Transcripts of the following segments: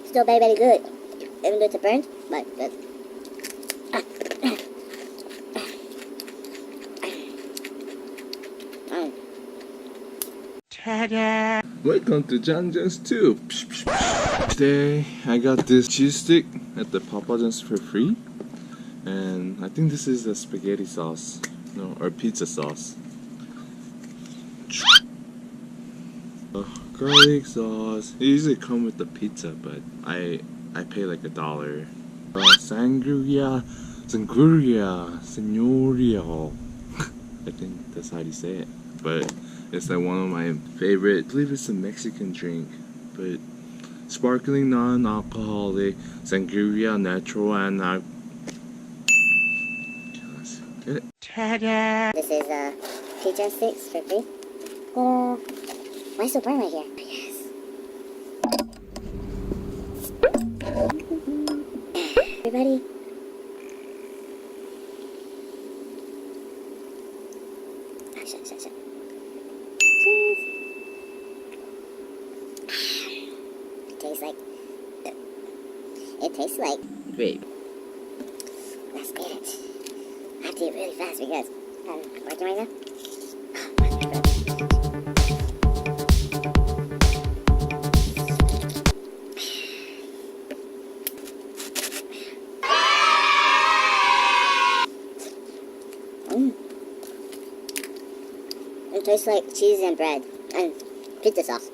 Still very, very good. Even though it's burnt, but good. Ta-da! Welcome to Jungjung's tube. Today I got this cheese stick at the Papajohn's for free, and I think this is the spaghetti sauce, no, or pizza sauce. Garlic sauce. It usually come with the pizza, but I pay like $1. Sangria, Signoria. I think that's how you say it, but it's like one of my favorite. I believe it's a Mexican drink, but sparkling non-alcoholic sangria, natural and get it. Ta-da! This is Cheesesticks for free. Why so burn right here? Yes. Everybody. Shut. Cheese. It tastes like Great. let's get it. I have to eat really fast because I'm working right now. It tastes like cheese and bread and pizza sauce.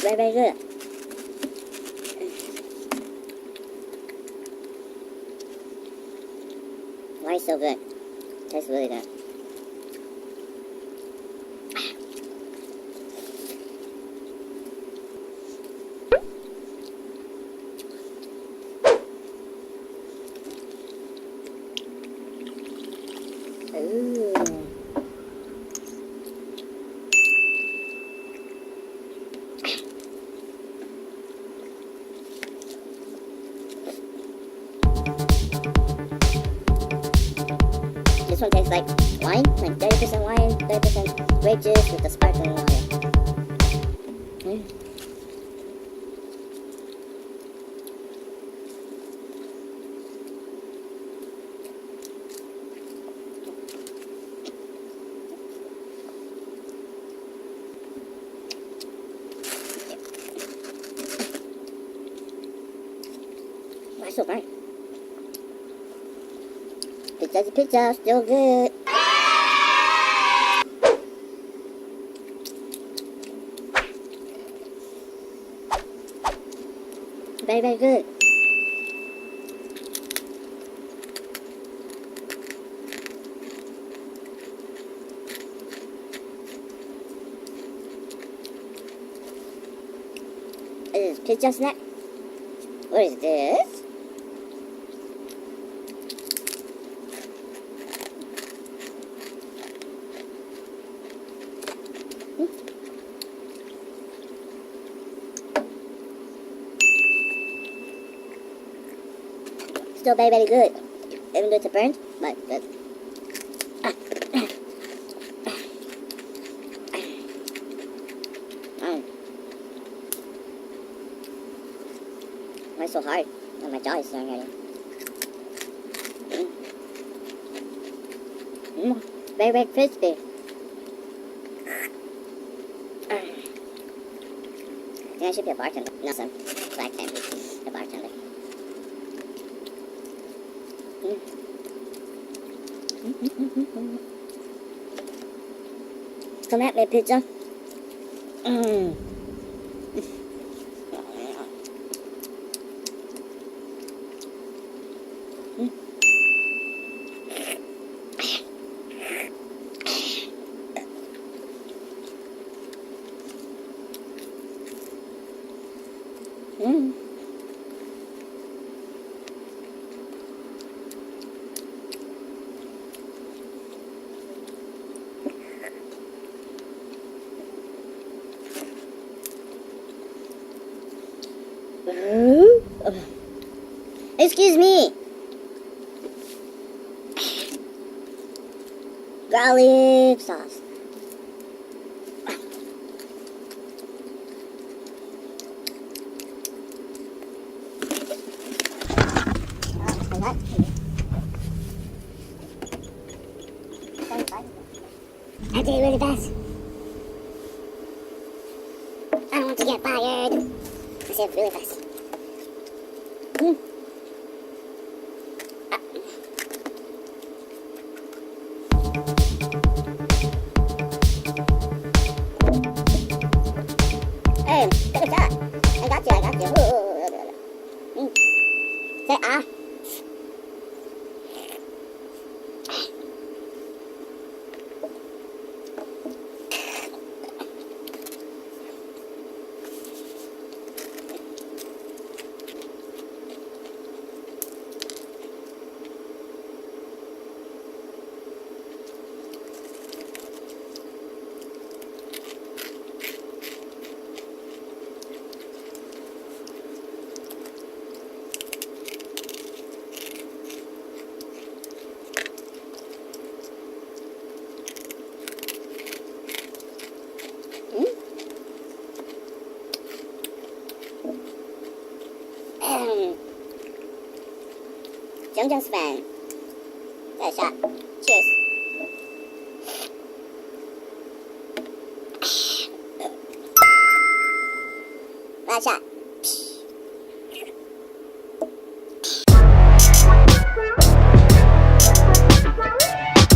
Very, very good. Why so good? Tastes really good. Ooh. This one tastes like wine, like 30% wine, 30% grape juice with the sparkling water. Why so burnt? Pizza's a pizza, still good. Very, very good. Is this pizza snack? What is this? Still very, very good. Even though it's burnt, but good. Why so hard? Oh, my jaw is starting already. Very, very crispy. I think I should be a bartender. No, son. So I can't be a bartender. Come at me, pizza. Excuse me. Garlic sauce. I did it really fast. I don't want to get fired. I said it really fast. Hey, take a shot. I got you. Say ah. Jungjung's fan. Take a shot. Cheers. Last shot.